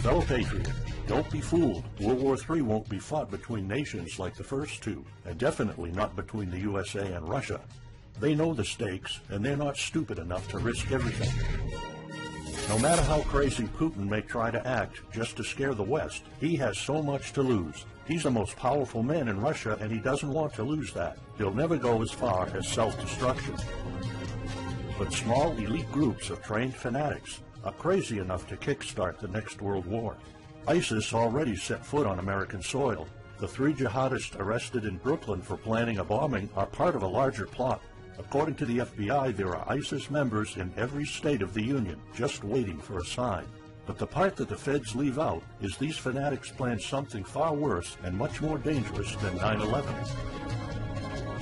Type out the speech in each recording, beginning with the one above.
Fellow patriot, don't be fooled. World War III won't be fought between nations like the first two, and definitely not between the USA and Russia. They know the stakes, and they're not stupid enough to risk everything. No matter how crazy Putin may try to act just to scare the West, he has so much to lose. He's the most powerful man in Russia, and he doesn't want to lose that. He'll never go as far as self-destruction. But small elite groups of trained fanatics are crazy enough to kickstart the next world war. ISIS already set foot on American soil. The 3 jihadists arrested in Brooklyn for planning a bombing are part of a larger plot. According to the FBI, there are ISIS members in every state of the Union, just waiting for a sign. But the part that the feds leave out is these fanatics planned something far worse and much more dangerous than 9/11.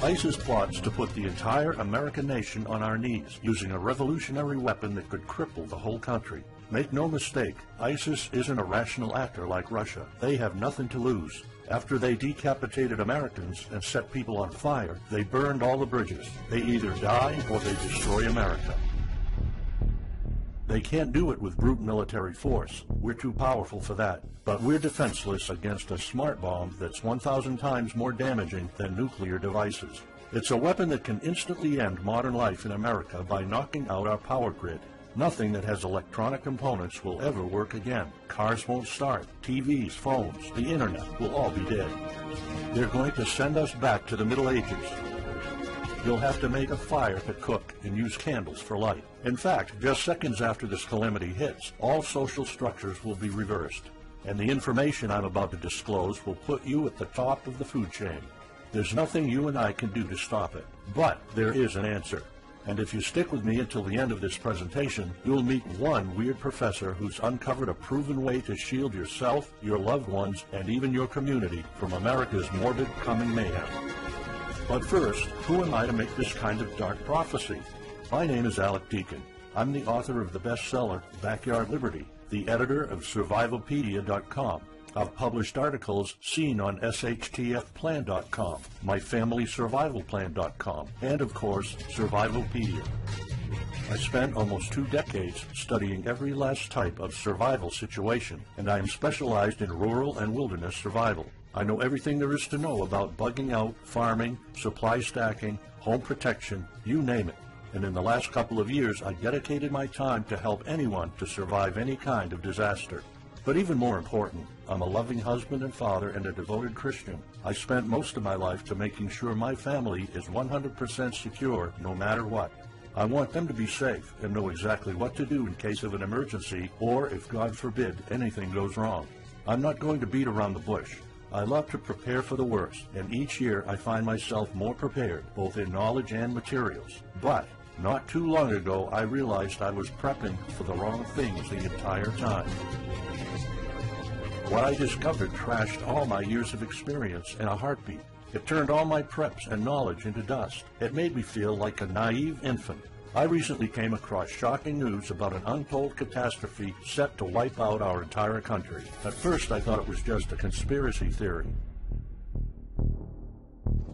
ISIS plots to put the entire American nation on our knees, using a revolutionary weapon that could cripple the whole country. Make no mistake, ISIS isn't a rational actor like Russia. They have nothing to lose. After they decapitated Americans and set people on fire, they burned all the bridges. They either die or they destroy America. They can't do it with brute military force. We're too powerful for that. But we're defenseless against a smart bomb that's 1,000 times more damaging than nuclear devices. It's a weapon that can instantly end modern life in America by knocking out our power grid. Nothing that has electronic components will ever work again. Cars won't start. TVs, phones, the internet will all be dead. They're going to send us back to the Middle Ages. You'll have to make a fire to cook and use candles for light. In fact, just seconds after this calamity hits, all social structures will be reversed. And the information I'm about to disclose will put you at the top of the food chain. There's nothing you and I can do to stop it. But there is an answer. And if you stick with me until the end of this presentation, you'll meet one weird professor who's uncovered a proven way to shield yourself, your loved ones, and even your community from America's morbid coming mayhem. But first, who am I to make this kind of dark prophecy? My name is Alec Deacon. I'm the author of the bestseller, Backyard Liberty, the editor of Survivalpedia.com. I've published articles seen on SHTFplan.com, MyFamilySurvivalPlan.com, and of course, Survivalpedia. I spent almost 2 decades studying every last type of survival situation, and I am specialized in rural and wilderness survival. I know everything there is to know about bugging out, farming, supply stacking, home protection, you name it. And in the last couple of years, I dedicated my time to help anyone to survive any kind of disaster. But even more important, I'm a loving husband and father and a devoted Christian. I spent most of my life to making sure my family is 100% secure no matter what. I want them to be safe and know exactly what to do in case of an emergency or, if God forbid, anything goes wrong. I'm not going to beat around the bush. I love to prepare for the worst, and each year I find myself more prepared, both in knowledge and materials. But not too long ago, I realized I was prepping for the wrong things the entire time. What I discovered trashed all my years of experience in a heartbeat. It turned all my preps and knowledge into dust. It made me feel like a naive infant. I recently came across shocking news about an untold catastrophe set to wipe out our entire country. At first, I thought it was just a conspiracy theory.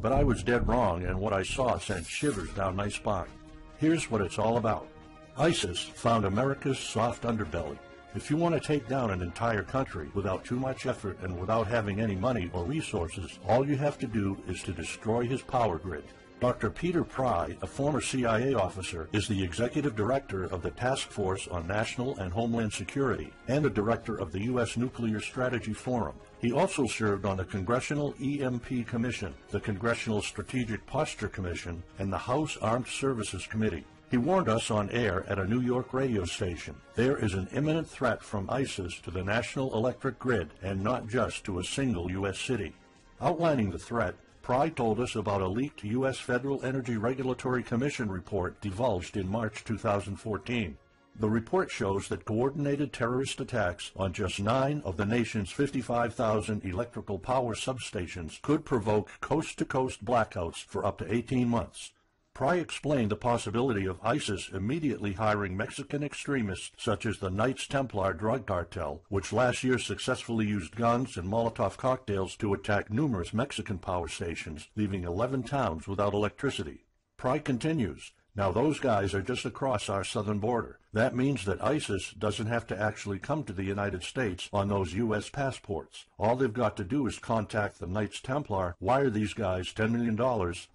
But I was dead wrong, and what I saw sent shivers down my spine. Here's what it's all about. ISIS found America's soft underbelly. If you want to take down an entire country without too much effort and without having any money or resources, all you have to do is to destroy his power grid. Dr. Peter Pry, a former CIA officer, is the executive director of the Task Force on National and Homeland Security and the director of the U.S. Nuclear Strategy Forum. He also served on the Congressional EMP Commission, the Congressional Strategic Posture Commission, and the House Armed Services Committee. He warned us on air at a New York radio station. There is an imminent threat from ISIS to the national electric grid, and not just to a single U.S. city. Outlining the threat, Pry told us about a leaked U.S. Federal Energy Regulatory Commission report divulged in March 2014. The report shows that coordinated terrorist attacks on just 9 of the nation's 55,000 electrical power substations could provoke coast-to-coast blackouts for up to 18 months. Pry explained the possibility of ISIS immediately hiring Mexican extremists such as the Knights Templar drug cartel, which last year successfully used guns and Molotov cocktails to attack numerous Mexican power stations, leaving 11 towns without electricity. Pry continues, Now those guys are just across our southern border. That means that ISIS doesn't have to actually come to the United States on those U.S. passports. All they've got to do is contact the Knights Templar, wire these guys $10 million,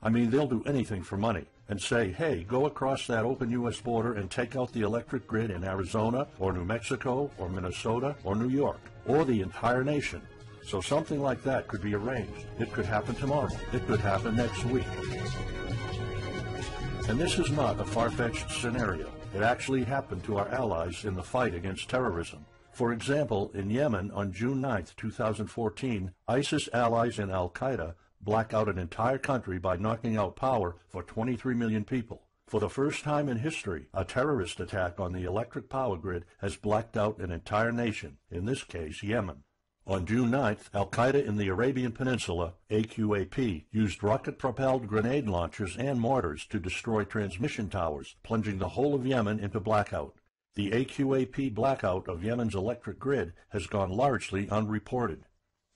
I mean they'll do anything for money, and say, hey, go across that open U.S. border and take out the electric grid in Arizona or New Mexico or Minnesota or New York or the entire nation. So something like that could be arranged. It could happen tomorrow. It could happen next week. And this is not a far-fetched scenario. It actually happened to our allies in the fight against terrorism. For example, in Yemen on June 9, 2014, ISIS allies in al-Qaeda black out an entire country by knocking out power for 23 million people. For the first time in history, a terrorist attack on the electric power grid has blacked out an entire nation, in this case Yemen. On June 9th, al-Qaeda in the Arabian Peninsula, AQAP, used rocket-propelled grenade launchers and mortars to destroy transmission towers, plunging the whole of Yemen into blackout. The AQAP blackout of Yemen's electric grid has gone largely unreported.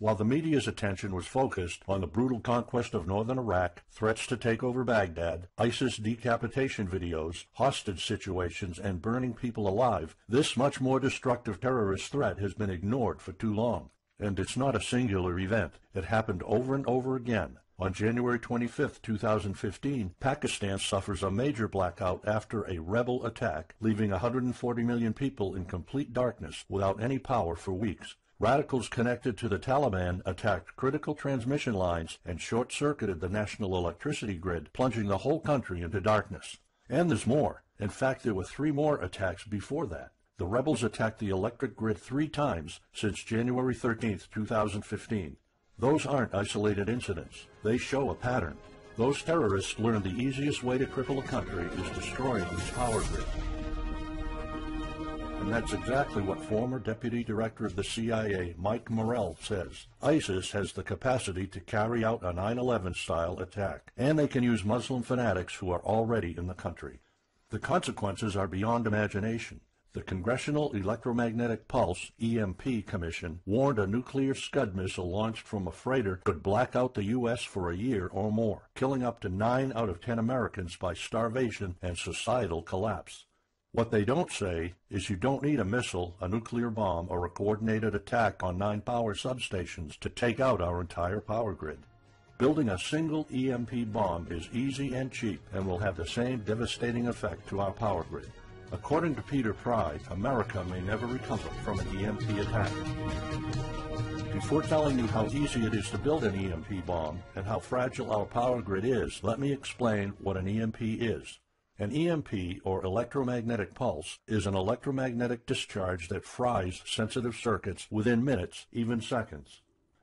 While the media's attention was focused on the brutal conquest of northern Iraq, threats to take over Baghdad, ISIS decapitation videos, hostage situations, and burning people alive, this much more destructive terrorist threat has been ignored for too long. And it's not a singular event. It happened over and over again. On January 25, 2015, Pakistan suffers a major blackout after a rebel attack, leaving 140 million people in complete darkness without any power for weeks. Radicals connected to the Taliban attacked critical transmission lines and short-circuited the national electricity grid, plunging the whole country into darkness. And there's more. In fact, there were 3 more attacks before that. The rebels attacked the electric grid 3 times since January 13, 2015. Those aren't isolated incidents. They show a pattern. Those terrorists learned the easiest way to cripple a country is destroying its power grid. And that's exactly what former Deputy Director of the CIA, Mike Morrell, says. ISIS has the capacity to carry out a 9/11-style attack, and they can use Muslim fanatics who are already in the country. The consequences are beyond imagination. The Congressional Electromagnetic Pulse, EMP, Commission warned a nuclear Scud missile launched from a freighter could black out the U.S. for a year or more, killing up to 9 out of 10 Americans by starvation and societal collapse. What they don't say is you don't need a missile, a nuclear bomb, or a coordinated attack on 9 power substations to take out our entire power grid. Building a single EMP bomb is easy and cheap and will have the same devastating effect to our power grid. According to Peter Pry, America may never recover from an EMP attack. Before telling you how easy it is to build an EMP bomb and how fragile our power grid is, let me explain what an EMP is. An EMP, or electromagnetic pulse, is an electromagnetic discharge that fries sensitive circuits within minutes, even seconds.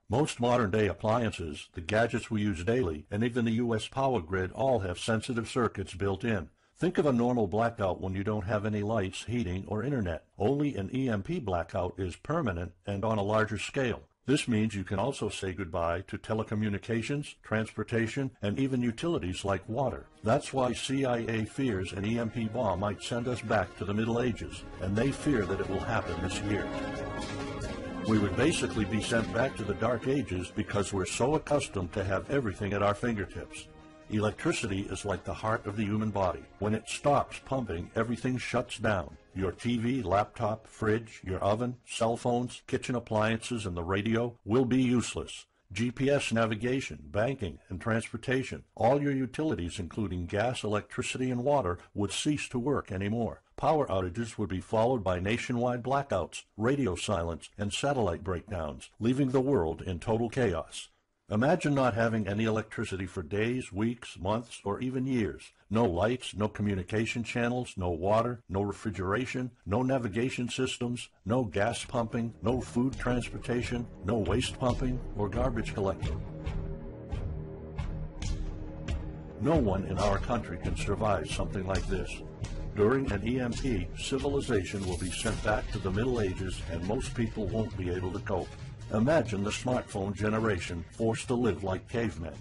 Most modern-day appliances, the gadgets we use daily, and even the U.S. power grid all have sensitive circuits built in. Think of a normal blackout when you don't have any lights, heating, or internet. Only an EMP blackout is permanent and on a larger scale. This means you can also say goodbye to telecommunications, transportation, and even utilities like water. That's why CIA fears an EMP bomb might send us back to the Middle Ages, and they fear that it will happen this year. We would basically be sent back to the Dark Ages because we're so accustomed to have everything at our fingertips. Electricity is like the heart of the human body. When it stops pumping, everything shuts down. Your TV, laptop, fridge, your oven, cell phones, kitchen appliances, and the radio will be useless. GPS navigation, banking, and transportation, all your utilities, including gas, electricity, and water, would cease to work anymore. Power outages would be followed by nationwide blackouts, radio silence, and satellite breakdowns, leaving the world in total chaos. Imagine not having any electricity for days, weeks, months, or even years. No lights, no communication channels, no water, no refrigeration, no navigation systems, no gas pumping, no food transportation, no waste pumping, or garbage collecting. No one in our country can survive something like this. During an EMP, civilization will be sent back to the Middle Ages and most people won't be able to cope. Imagine the smartphone generation forced to live like cavemen.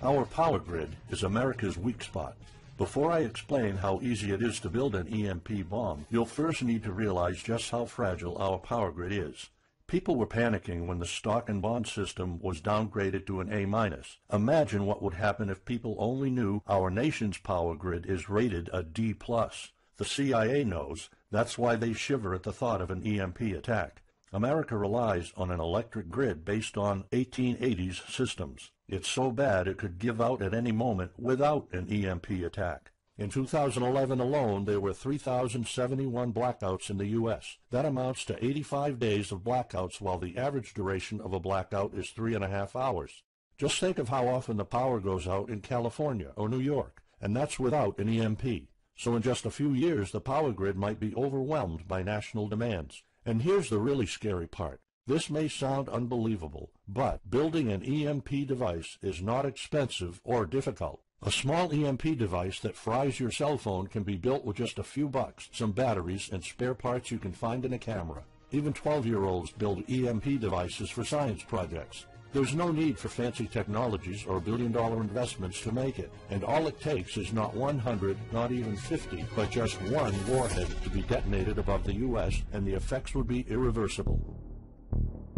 Our power grid is America's weak spot. Before I explain how easy it is to build an EMP bomb, you'll first need to realize just how fragile our power grid is. People were panicking when the stock and bond system was downgraded to an A-. Imagine what would happen if people only knew our nation's power grid is rated a D+. The CIA knows. That's why they shiver at the thought of an EMP attack. America relies on an electric grid based on 1880s systems. It's so bad it could give out at any moment without an EMP attack. In 2011 alone, there were 3,071 blackouts in the U.S. That amounts to 85 days of blackouts, while the average duration of a blackout is 3.5 hours. Just think of how often the power goes out in California or New York, and that's without an EMP. So in just a few years, the power grid might be overwhelmed by national demands. And here's the really scary part. This may sound unbelievable, but building an EMP device is not expensive or difficult. A small EMP device that fries your cell phone can be built with just a few bucks, some batteries, and spare parts you can find in a camera. Even 12-year-olds build EMP devices for science projects. There's no need for fancy technologies or billion-dollar investments to make it, and all it takes is not 100, not even 50, but just one warhead to be detonated above the U.S., and the effects would be irreversible.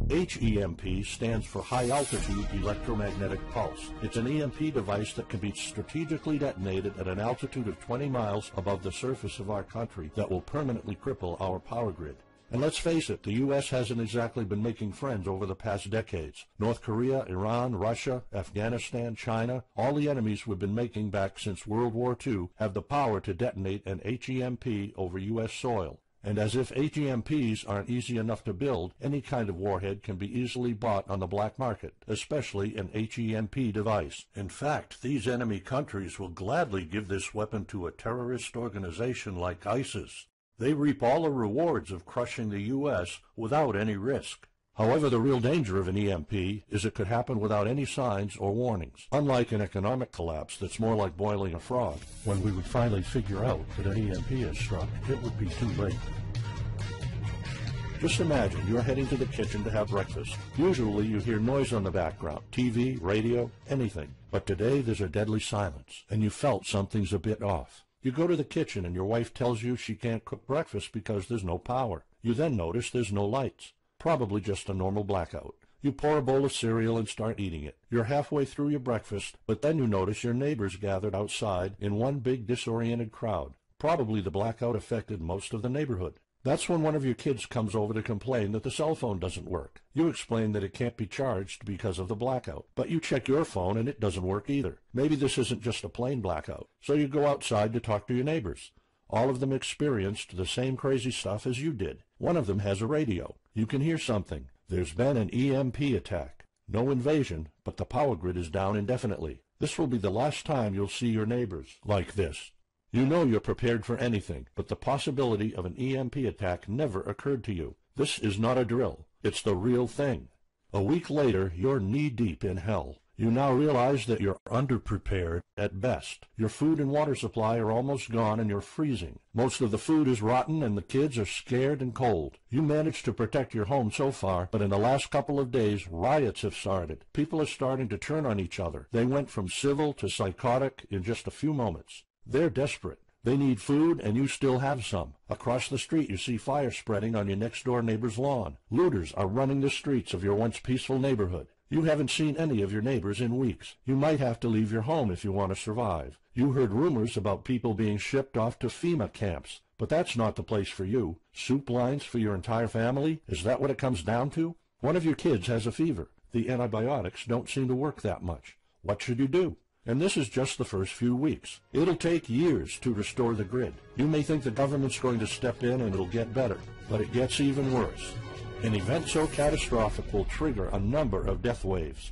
HEMP stands for High Altitude Electromagnetic Pulse. It's an EMP device that can be strategically detonated at an altitude of 20 miles above the surface of our country that will permanently cripple our power grid. And let's face it, the U.S. hasn't exactly been making friends over the past decades. North Korea, Iran, Russia, Afghanistan, China, all the enemies we've been making back since World War II have the power to detonate an HEMP over U.S. soil. And as if HEMPs aren't easy enough to build, any kind of warhead can be easily bought on the black market, especially an HEMP device. In fact, these enemy countries will gladly give this weapon to a terrorist organization like ISIS. They reap all the rewards of crushing the U.S. without any risk. However, the real danger of an EMP is it could happen without any signs or warnings. Unlike an economic collapse that's more like boiling a frog, when we would finally figure out that an EMP has struck, it would be too late. Just imagine you're heading to the kitchen to have breakfast. Usually you hear noise on the background, TV, radio, anything. But today there's a deadly silence, and you felt something's a bit off. You go to the kitchen and your wife tells you she can't cook breakfast because there's no power. You then notice there's no lights. Probably just a normal blackout. You pour a bowl of cereal and start eating it. You're halfway through your breakfast, but then you notice your neighbors gathered outside in one big disoriented crowd. Probably the blackout affected most of the neighborhood. That's when one of your kids comes over to complain that the cell phone doesn't work. You explain that it can't be charged because of the blackout, but you check your phone and it doesn't work either. Maybe this isn't just a plain blackout, so you go outside to talk to your neighbors. All of them experienced the same crazy stuff as you did. One of them has a radio. You can hear something. There's been an EMP attack. No invasion, but the power grid is down indefinitely. This will be the last time you'll see your neighbors like this. You know you're prepared for anything, but the possibility of an EMP attack never occurred to you. This is not a drill. It's the real thing. A week later, you're knee-deep in hell. You now realize that you're underprepared at best. Your food and water supply are almost gone and you're freezing. Most of the food is rotten and the kids are scared and cold. You managed to protect your home so far, but in the last couple of days, riots have started. People are starting to turn on each other. They went from civil to psychotic in just a few moments. They're desperate. They need food, and you still have some. Across the street, you see fire spreading on your next-door neighbor's lawn. Looters are running the streets of your once peaceful neighborhood. You haven't seen any of your neighbors in weeks. You might have to leave your home if you want to survive. You heard rumors about people being shipped off to FEMA camps, but that's not the place for you. Soup lines for your entire family? Is that what it comes down to? One of your kids has a fever. The antibiotics don't seem to work that much. What should you do? And this is just the first few weeks. It'll take years to restore the grid. You may think the government's going to step in and it'll get better, but it gets even worse. An event so catastrophic will trigger a number of death waves.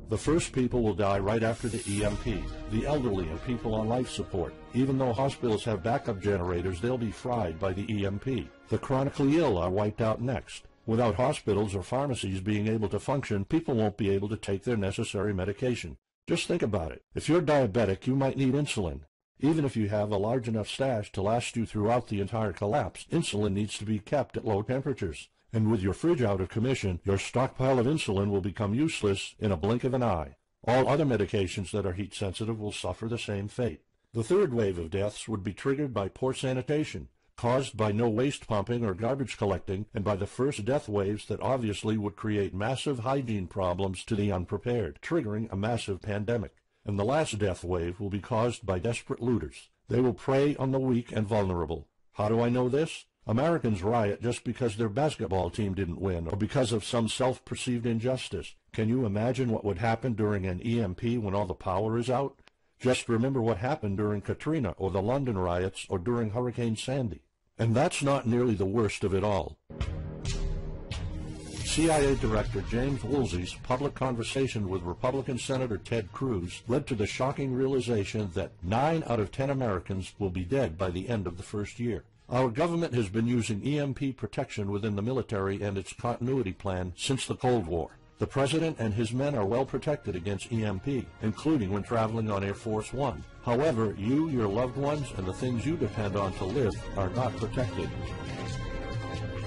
The first people will die right after the EMP, the elderly and people on life support. Even though hospitals have backup generators, they'll be fried by the EMP. The chronically ill are wiped out next. Without hospitals or pharmacies being able to function, people won't be able to take their necessary medication. Just think about it. If you're diabetic, you might need insulin. Even if you have a large enough stash to last you throughout the entire collapse, insulin needs to be kept at low temperatures. And with your fridge out of commission, your stockpile of insulin will become useless in a blink of an eye. All other medications that are heat sensitive will suffer the same fate. The third wave of deaths would be triggered by poor sanitation. caused by no waste pumping or garbage collecting, and by the first death waves that obviously would create massive hygiene problems to the unprepared, triggering a massive pandemic. And the last death wave will be caused by desperate looters. They will prey on the weak and vulnerable. How do I know this? Americans riot just because their basketball team didn't win, or because of some self-perceived injustice. Can you imagine what would happen during an EMP when all the power is out? Just remember what happened during Katrina, or the London riots, or during Hurricane Sandy. And that's not nearly the worst of it all. CIA Director James Woolsey's public conversation with Republican Senator Ted Cruz led to the shocking realization that 9 out of 10 Americans will be dead by the end of the first year. Our government has been using EMP protection within the military and its continuity plan since the Cold War. The President and his men are well protected against EMP, including when traveling on Air Force One. However, you, your loved ones, and the things you depend on to live are not protected.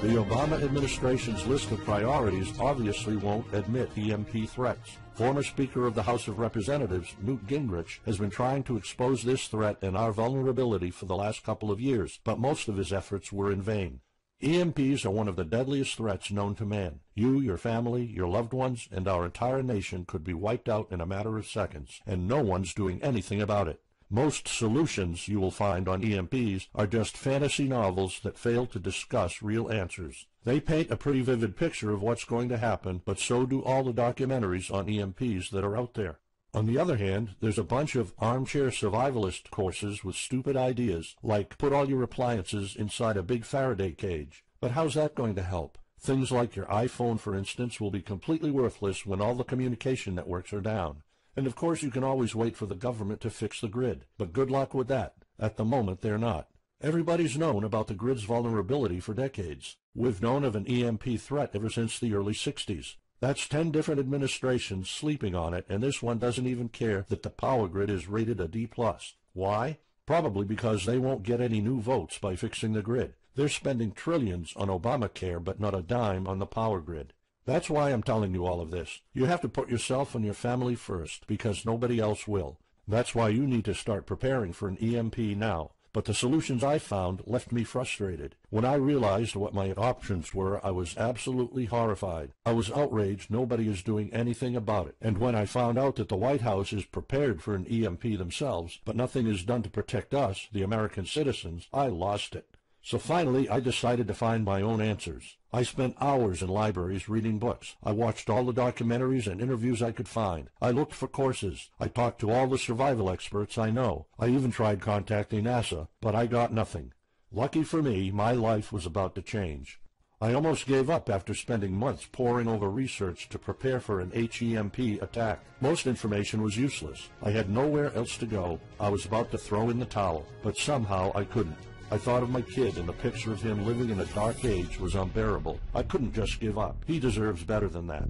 The Obama administration's list of priorities obviously won't admit EMP threats. Former Speaker of the House of Representatives, Newt Gingrich, has been trying to expose this threat and our vulnerability for the last couple of years, but most of his efforts were in vain. EMPs are one of the deadliest threats known to man. You, your family, your loved ones, and our entire nation could be wiped out in a matter of seconds, and no one's doing anything about it. Most solutions you will find on EMPs are just fantasy novels that fail to discuss real answers. They paint a pretty vivid picture of what's going to happen, but so do all the documentaries on EMPs that are out there. On the other hand, there's a bunch of armchair survivalist courses with stupid ideas, like put all your appliances inside a big Faraday cage. But how's that going to help? Things like your iPhone, for instance, will be completely worthless when all the communication networks are down. And of course you can always wait for the government to fix the grid, but good luck with that. At the moment they're not. Everybody's known about the grid's vulnerability for decades. We've known of an EMP threat ever since the early 60s. That's 10 different administrations sleeping on it, and this one doesn't even care that the power grid is rated a D+. Why? Probably because they won't get any new votes by fixing the grid. They're spending trillions on Obamacare, but not a dime on the power grid. That's why I'm telling you all of this. You have to put yourself and your family first, because nobody else will. That's why you need to start preparing for an EMP now. But the solutions I found left me frustrated. When I realized what my options were, I was absolutely horrified. I was outraged nobody is doing anything about it. And when I found out that the White House is prepared for an EMP themselves, but nothing is done to protect us, the American citizens, I lost it. So finally, I decided to find my own answers. I spent hours in libraries reading books. I watched all the documentaries and interviews I could find. I looked for courses. I talked to all the survival experts I know. I even tried contacting NASA, but I got nothing. Lucky for me, my life was about to change. I almost gave up after spending months poring over research to prepare for an HEMP attack. Most information was useless. I had nowhere else to go. I was about to throw in the towel, but somehow I couldn't. I thought of my kid, and the picture of him living in a dark age was unbearable. I couldn't just give up. He deserves better than that.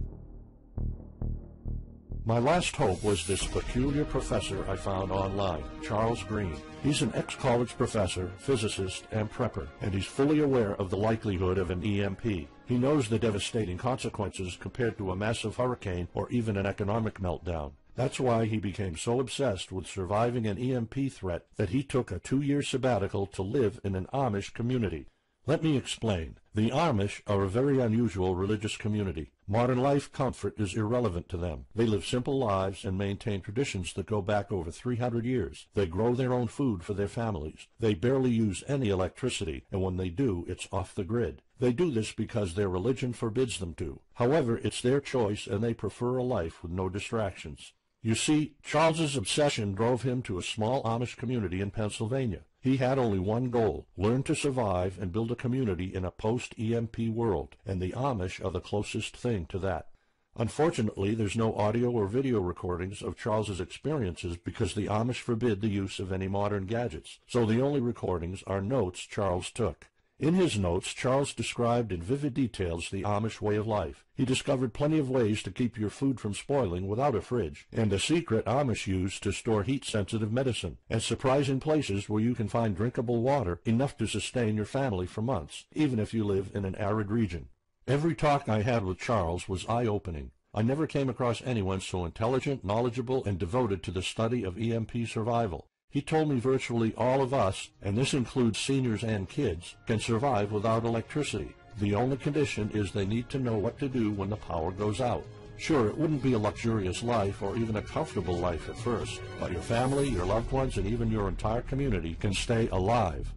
My last hope was this peculiar professor I found online, Charles Green. He's an ex-college professor, physicist, and prepper, and he's fully aware of the likelihood of an EMP. He knows the devastating consequences compared to a massive hurricane or even an economic meltdown. That's why he became so obsessed with surviving an EMP threat that he took a 2-year sabbatical to live in an Amish community. Let me explain. The Amish are a very unusual religious community. Modern life comfort is irrelevant to them. They live simple lives and maintain traditions that go back over 300 years. They grow their own food for their families. They barely use any electricity, and when they do, it's off the grid. They do this because their religion forbids them to. However, it's their choice, and they prefer a life with no distractions. You see, Charles's obsession drove him to a small Amish community in Pennsylvania. He had only one goal: learn to survive and build a community in a post-EMP world, and the Amish are the closest thing to that. Unfortunately, there's no audio or video recordings of Charles's experiences because the Amish forbid the use of any modern gadgets, so the only recordings are notes Charles took. In his notes, Charles described in vivid details the Amish way of life. He discovered plenty of ways to keep your food from spoiling without a fridge, and a secret Amish use to store heat-sensitive medicine, and surprising places where you can find drinkable water enough to sustain your family for months, even if you live in an arid region. Every talk I had with Charles was eye-opening. I never came across anyone so intelligent, knowledgeable, and devoted to the study of EMP survival. He told me virtually all of us, and this includes seniors and kids, can survive without electricity. The only condition is they need to know what to do when the power goes out. Sure, it wouldn't be a luxurious life or even a comfortable life at first, but your family, your loved ones, and even your entire community can stay alive.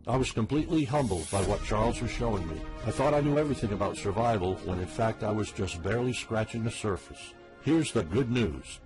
I was completely humbled by what Charles was showing me. I thought I knew everything about survival when in fact I was just barely scratching the surface. Here's the good news.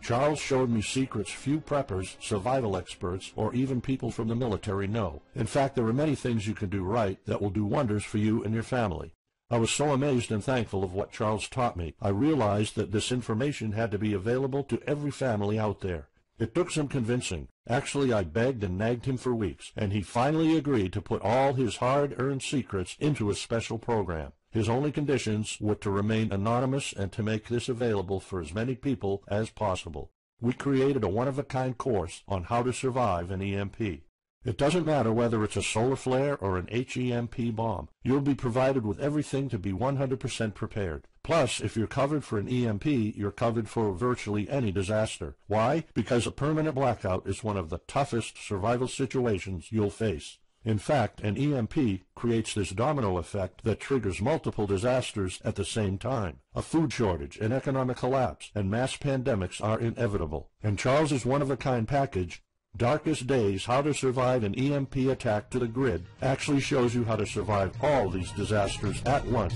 Charles showed me secrets few preppers, survival experts, or even people from the military know. In fact, there are many things you can do right that will do wonders for you and your family. I was so amazed and thankful of what Charles taught me. I realized that this information had to be available to every family out there. It took some convincing. Actually, I begged and nagged him for weeks, and he finally agreed to put all his hard-earned secrets into a special program. His only conditions were to remain anonymous and to make this available for as many people as possible. We created a one-of-a-kind course on how to survive an EMP. It doesn't matter whether it's a solar flare or an HEMP bomb. You'll be provided with everything to be 100% prepared. Plus, if you're covered for an EMP, you're covered for virtually any disaster. Why? Because a permanent blackout is one of the toughest survival situations you'll face. In fact, an EMP creates this domino effect that triggers multiple disasters at the same time. A food shortage, an economic collapse, and mass pandemics are inevitable. And Charles's one-of-a-kind package, Darkest Days, How to Survive an EMP Attack to the Grid, actually shows you how to survive all these disasters at once.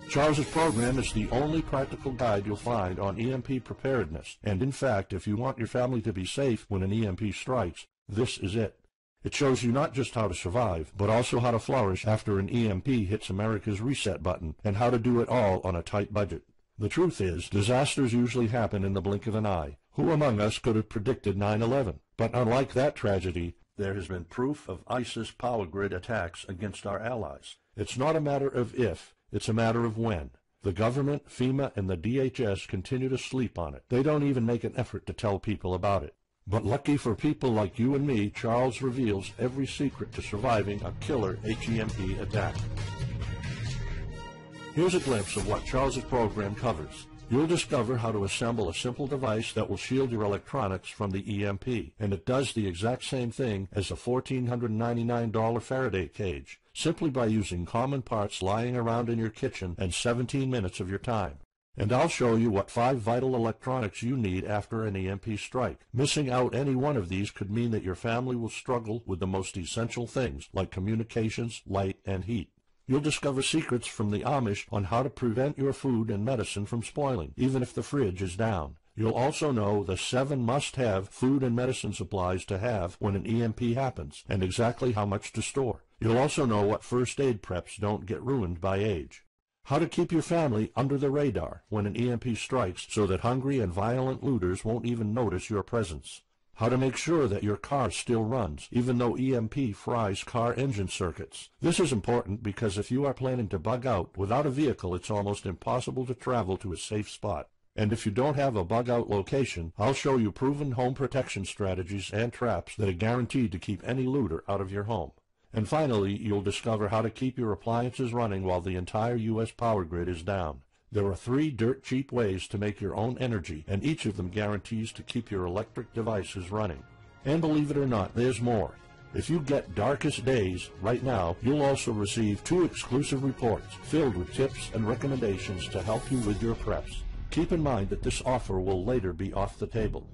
Charles's program is the only practical guide you'll find on EMP preparedness, and in fact, if you want your family to be safe when an EMP strikes, this is it. It shows you not just how to survive, but also how to flourish after an EMP hits America's reset button, and how to do it all on a tight budget. The truth is, disasters usually happen in the blink of an eye. Who among us could have predicted 9/11? But unlike that tragedy, there has been proof of ISIS power grid attacks against our allies. It's not a matter of if, it's a matter of when. The government, FEMA, and the DHS continue to sleep on it. They don't even make an effort to tell people about it. But lucky for people like you and me, Charles reveals every secret to surviving a killer HEMP attack. Here's a glimpse of what Charles's program covers. You'll discover how to assemble a simple device that will shield your electronics from the EMP, and it does the exact same thing as a $1,499 Faraday cage, simply by using common parts lying around in your kitchen and 17 minutes of your time. And I'll show you what 5 vital electronics you need after an EMP strike. Missing out any one of these could mean that your family will struggle with the most essential things, like communications, light, and heat. You'll discover secrets from the Amish on how to prevent your food and medicine from spoiling, even if the fridge is down. You'll also know the 7 must-have food and medicine supplies to have when an EMP happens, and exactly how much to store. You'll also know what first aid preps don't get ruined by age. How to keep your family under the radar when an EMP strikes so that hungry and violent looters won't even notice your presence. How to make sure that your car still runs, even though EMP fries car engine circuits. This is important because if you are planning to bug out, without a vehicle it's almost impossible to travel to a safe spot. And if you don't have a bug-out location, I'll show you proven home protection strategies and traps that are guaranteed to keep any looter out of your home. And finally, you'll discover how to keep your appliances running while the entire U.S. power grid is down. There are 3 dirt-cheap ways to make your own energy, and each of them guarantees to keep your electric devices running. And believe it or not, there's more. If you get Darkest Days right now, you'll also receive 2 exclusive reports filled with tips and recommendations to help you with your preps. Keep in mind that this offer will later be off the table.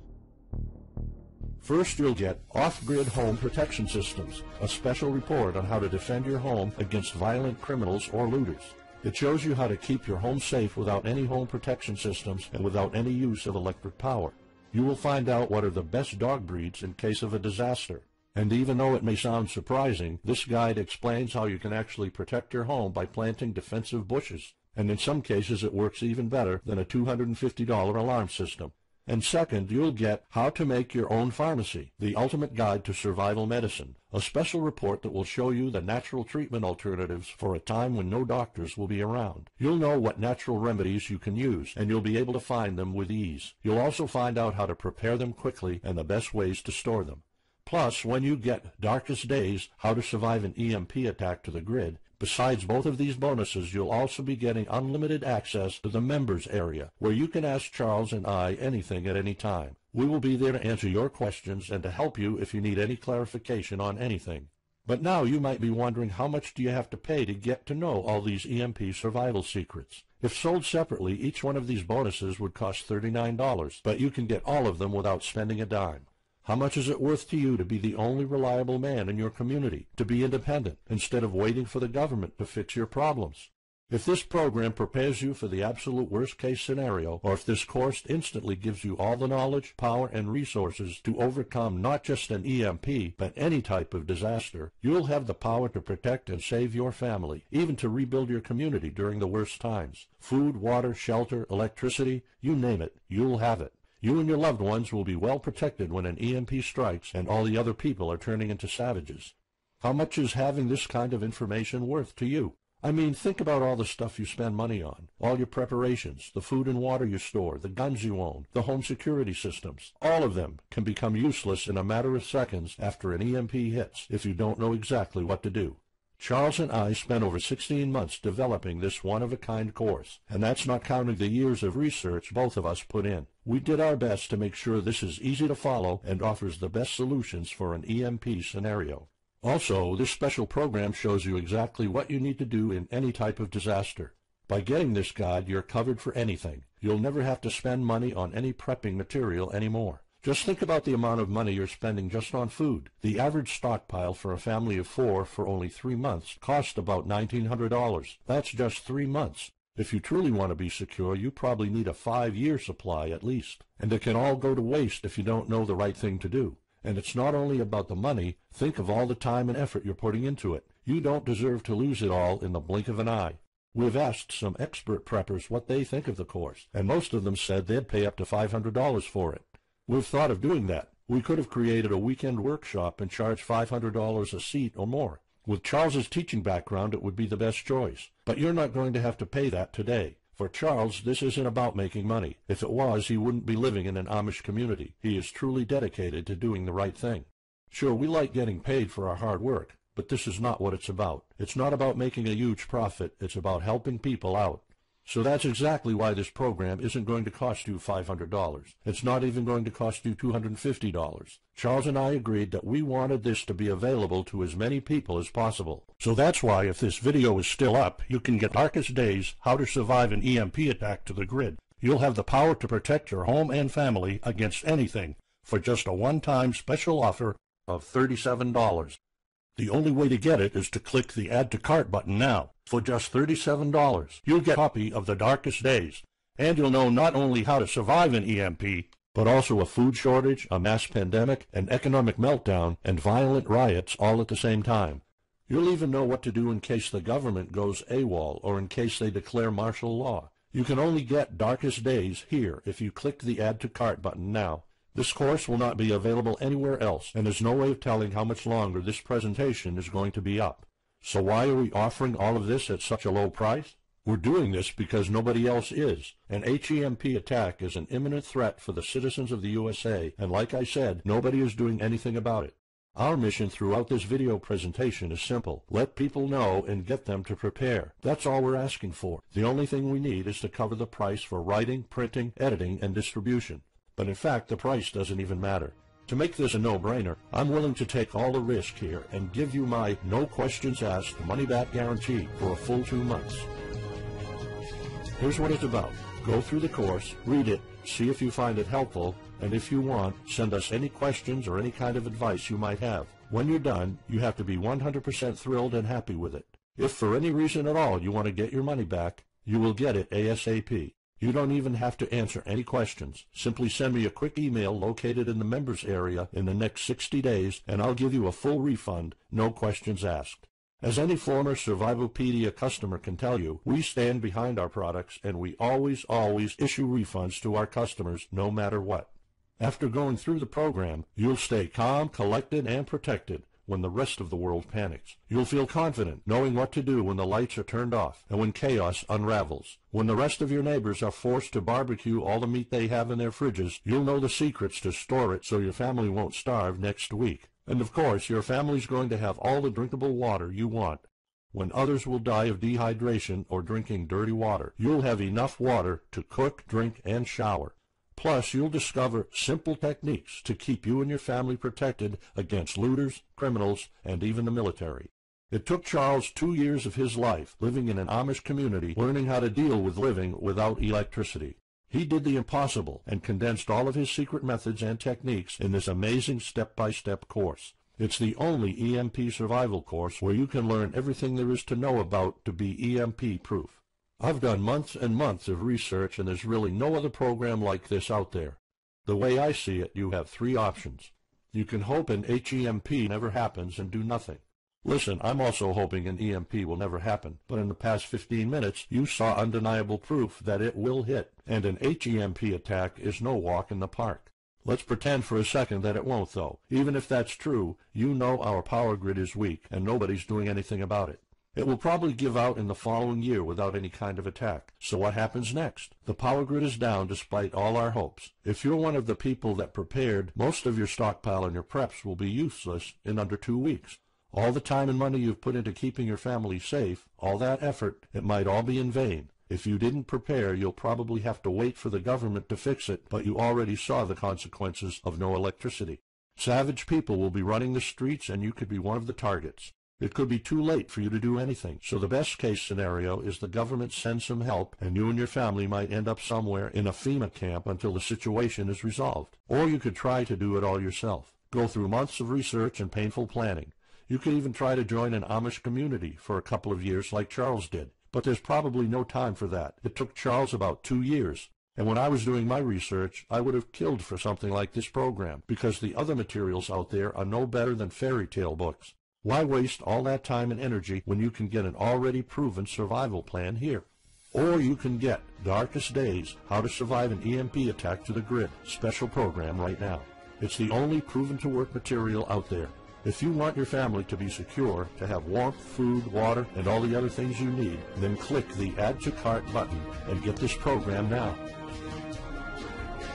First, you'll get Off-Grid Home Protection Systems, a special report on how to defend your home against violent criminals or looters. It shows you how to keep your home safe without any home protection systems and without any use of electric power. You will find out what are the best dog breeds in case of a disaster. And even though it may sound surprising, this guide explains how you can actually protect your home by planting defensive bushes. And in some cases it works even better than a $250 alarm system. And second, you'll get How to Make Your Own Pharmacy, the ultimate guide to survival medicine, a special report that will show you the natural treatment alternatives for a time when no doctors will be around. You'll know what natural remedies you can use, and you'll be able to find them with ease. You'll also find out how to prepare them quickly and the best ways to store them. Plus, when you get Darkest Days, How to Survive an EMP Attack to the Grid, Besides both of these bonuses, you'll also be getting unlimited access to the members area, where you can ask Charles and I anything at any time. We will be there to answer your questions and to help you if you need any clarification on anything. But now you might be wondering, how much do you have to pay to get to know all these EMP survival secrets? If sold separately, each one of these bonuses would cost $39, but you can get all of them without spending a dime. How much is it worth to you to be the only reliable man in your community, to be independent, instead of waiting for the government to fix your problems? If this program prepares you for the absolute worst-case scenario, or if this course instantly gives you all the knowledge, power, and resources to overcome not just an EMP, but any type of disaster, you'll have the power to protect and save your family, even to rebuild your community during the worst times. Food, water, shelter, electricity, you name it, you'll have it. You and your loved ones will be well protected when an EMP strikes and all the other people are turning into savages. How much is having this kind of information worth to you? I mean, think about all the stuff you spend money on, all your preparations, the food and water you store, the guns you own, the home security systems. All of them can become useless in a matter of seconds after an EMP hits if you don't know exactly what to do. Charles and I spent over 16 months developing this one-of-a-kind course, and that's not counting the years of research both of us put in. We did our best to make sure this is easy to follow and offers the best solutions for an EMP scenario. Also, this special program shows you exactly what you need to do in any type of disaster. By getting this guide, you're covered for anything. You'll never have to spend money on any prepping material anymore. Just think about the amount of money you're spending just on food. The average stockpile for a family of 4 for only 3 months cost about $1,900. That's just 3 months. If you truly want to be secure, you probably need a 5-year supply at least. And it can all go to waste if you don't know the right thing to do. And it's not only about the money. Think of all the time and effort you're putting into it. You don't deserve to lose it all in the blink of an eye. We've asked some expert preppers what they think of the course, and most of them said they'd pay up to $500 for it. We've thought of doing that. We could have created a weekend workshop and charged $500 a seat or more. With Charles's teaching background, it would be the best choice. But you're not going to have to pay that today. For Charles, this isn't about making money. If it was, he wouldn't be living in an Amish community. He is truly dedicated to doing the right thing. Sure, we like getting paid for our hard work, but this is not what it's about. It's not about making a huge profit. It's about helping people out. So that's exactly why this program isn't going to cost you $500. It's not even going to cost you $250. Charles and I agreed that we wanted this to be available to as many people as possible. So that's why, if this video is still up, you can get Darkest Days, How to Survive an EMP Attack to the grid. You'll have the power to protect your home and family against anything for just a one-time special offer of $37. The only way to get it is to click the Add to Cart button now. For just $37, you'll get a copy of The Darkest Days, and you'll know not only how to survive an EMP, but also a food shortage, a mass pandemic, an economic meltdown, and violent riots all at the same time. You'll even know what to do in case the government goes AWOL or in case they declare martial law. You can only get Darkest Days here if you click the Add to Cart button now. This course will not be available anywhere else, and there's no way of telling how much longer this presentation is going to be up. So why are we offering all of this at such a low price? We're doing this because nobody else is. An HEMP attack is an imminent threat for the citizens of the USA, and like I said, nobody is doing anything about it. Our mission throughout this video presentation is simple. Let people know and get them to prepare. That's all we're asking for. The only thing we need is to cover the price for writing, printing, editing, and distribution. But in fact, the price doesn't even matter. To make this a no-brainer, I'm willing to take all the risk here and give you my no questions asked money-back guarantee for a full 2 months. Here's what it's about. Go through the course, read it, see if you find it helpful, and if you want, send us any questions or any kind of advice you might have. When you're done, you have to be 100% thrilled and happy with it. If for any reason at all you want to get your money back, you will get it ASAP. You don't even have to answer any questions. Simply send me a quick email located in the members area in the next 60 days, and I'll give you a full refund, no questions asked. As any former Survivalpedia customer can tell you, we stand behind our products, and we always issue refunds to our customers no matter what. After going through the program, you'll stay calm, collected, and protected when the rest of the world panics. You'll feel confident knowing what to do when the lights are turned off and when chaos unravels. When the rest of your neighbors are forced to barbecue all the meat they have in their fridges, you'll know the secrets to store it so your family won't starve next week. And of course, your family's going to have all the drinkable water you want. When others will die of dehydration or drinking dirty water, you'll have enough water to cook, drink, and shower. Plus, you'll discover simple techniques to keep you and your family protected against looters, criminals, and even the military. It took Charles 2 years of his life living in an Amish community learning how to deal with living without electricity. He did the impossible and condensed all of his secret methods and techniques in this amazing step-by-step course. It's the only EMP survival course where you can learn everything there is to know about to be EMP-proof. I've done months and months of research, and there's really no other program like this out there. The way I see it, you have 3 options. You can hope an HEMP never happens and do nothing. Listen, I'm also hoping an EMP will never happen, but in the past 15 minutes, you saw undeniable proof that it will hit, and an HEMP attack is no walk in the park. Let's pretend for a second that it won't, though. Even if that's true, you know our power grid is weak, and nobody's doing anything about it. It will probably give out in the following year without any kind of attack. So what happens next? The power grid is down despite all our hopes. If you're one of the people that prepared, most of your stockpile and your preps will be useless in under 2 weeks. All the time and money you've put into keeping your family safe, all that effort, it might all be in vain. If you didn't prepare, you'll probably have to wait for the government to fix it, but you already saw the consequences of no electricity. Savage people will be running the streets, and you could be one of the targets. It could be too late for you to do anything, so the best case scenario is the government sends some help, and you and your family might end up somewhere in a FEMA camp until the situation is resolved. Or you could try to do it all yourself. Go through months of research and painful planning. You could even try to join an Amish community for a couple of years like Charles did. But there's probably no time for that. It took Charles about 2 years. And when I was doing my research, I would have killed for something like this program, because the other materials out there are no better than fairy tale books. Why waste all that time and energy when you can get an already proven survival plan here? Or you can get Darkest Days, How to Survive an EMP Attack to the Grid, special program right now. It's the only proven-to-work material out there. If you want your family to be secure, to have warmth, food, water, and all the other things you need, then click the Add to Cart button and get this program now.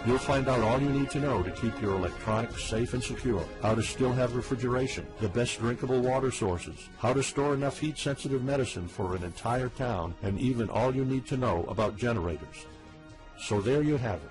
You'll find out all you need to know to keep your electronics safe and secure, how to still have refrigeration, the best drinkable water sources, how to store enough heat-sensitive medicine for an entire town, and even all you need to know about generators. So there you have it.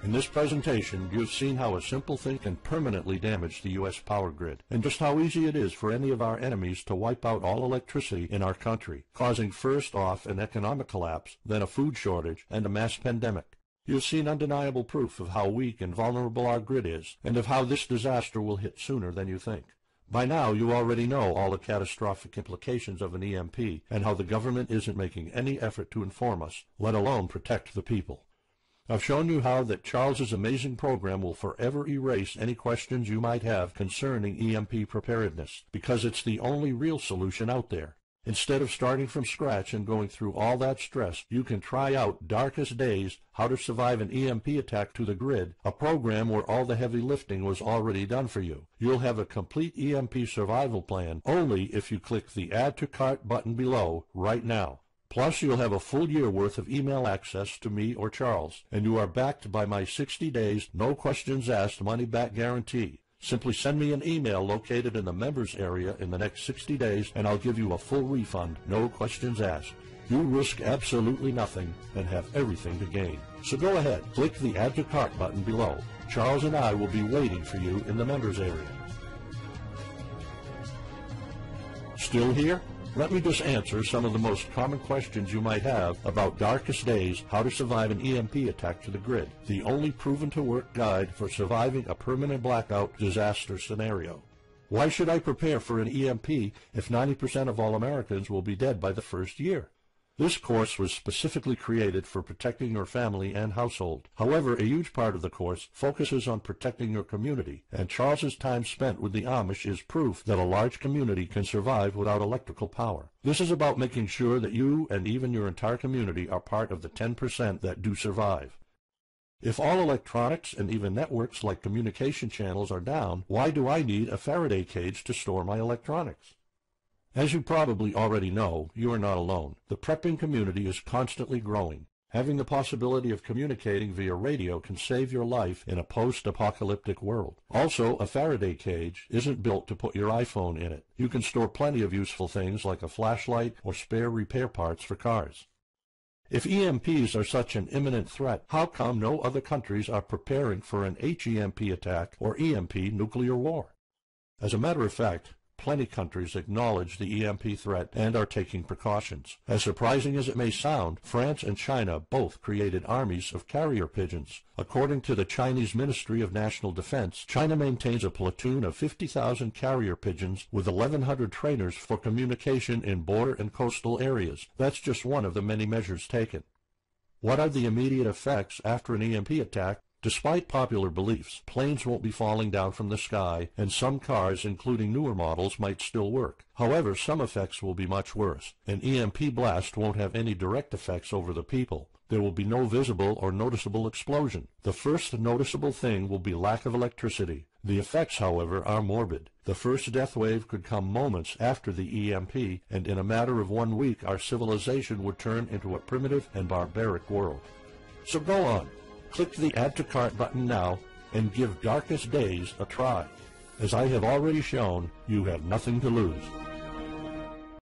In this presentation, you've seen how a simple thing can permanently damage the U.S. power grid, and just how easy it is for any of our enemies to wipe out all electricity in our country, causing first off an economic collapse, then a food shortage, and a mass pandemic. You've seen undeniable proof of how weak and vulnerable our grid is, and of how this disaster will hit sooner than you think. By now, you already know all the catastrophic implications of an EMP, and how the government isn't making any effort to inform us, let alone protect the people. I've shown you how that Charles's amazing program will forever erase any questions you might have concerning EMP preparedness, because it's the only real solution out there. Instead of starting from scratch and going through all that stress, you can try out Darkest Days, How to Survive an EMP Attack to the Grid, a program where all the heavy lifting was already done for you. You'll have a complete EMP survival plan only if you click the Add to Cart button below right now. Plus, you'll have a full year worth of email access to me or Charles, and you are backed by my 60 days, no questions asked money-back guarantee. Simply send me an email located in the members area in the next 60 days, and I'll give you a full refund, no questions asked. You risk absolutely nothing and have everything to gain. So go ahead, click the Add to Cart button below. Charles and I will be waiting for you in the members area. Still here? Let me just answer some of the most common questions you might have about Darkest Days, How to Survive an EMP Attack to the Grid, the only proven-to-work guide for surviving a permanent blackout disaster scenario. Why should I prepare for an EMP if 90% of all Americans will be dead by the first year? This course was specifically created for protecting your family and household. However, a huge part of the course focuses on protecting your community, and Charles's time spent with the Amish is proof that a large community can survive without electrical power. This is about making sure that you and even your entire community are part of the 10% that do survive. If all electronics and even networks like communication channels are down, why do I need a Faraday cage to store my electronics? As you probably already know, you are not alone. The prepping community is constantly growing. Having the possibility of communicating via radio can save your life in a post-apocalyptic world. Also, a Faraday cage isn't built to put your iPhone in it. You can store plenty of useful things like a flashlight or spare repair parts for cars. If EMPs are such an imminent threat, how come no other countries are preparing for an HEMP attack or EMP nuclear war? As a matter of fact, plenty countries acknowledge the EMP threat and are taking precautions. As surprising as it may sound, France and China both created armies of carrier pigeons. According to the Chinese Ministry of National Defense, China maintains a platoon of 50,000 carrier pigeons with 1,100 trainers for communication in border and coastal areas. That's just one of the many measures taken. What are the immediate effects after an EMP attack? Despite popular beliefs, planes won't be falling down from the sky, and some cars, including newer models, might still work. However, some effects will be much worse. An EMP blast won't have any direct effects over the people. There will be no visible or noticeable explosion. The first noticeable thing will be lack of electricity. The effects, however, are morbid. The first death wave could come moments after the EMP, and in a matter of 1 week our civilization would turn into a primitive and barbaric world. So go on. Click the Add to Cart button now and give Darkest Days a try. As I have already shown, you have nothing to lose.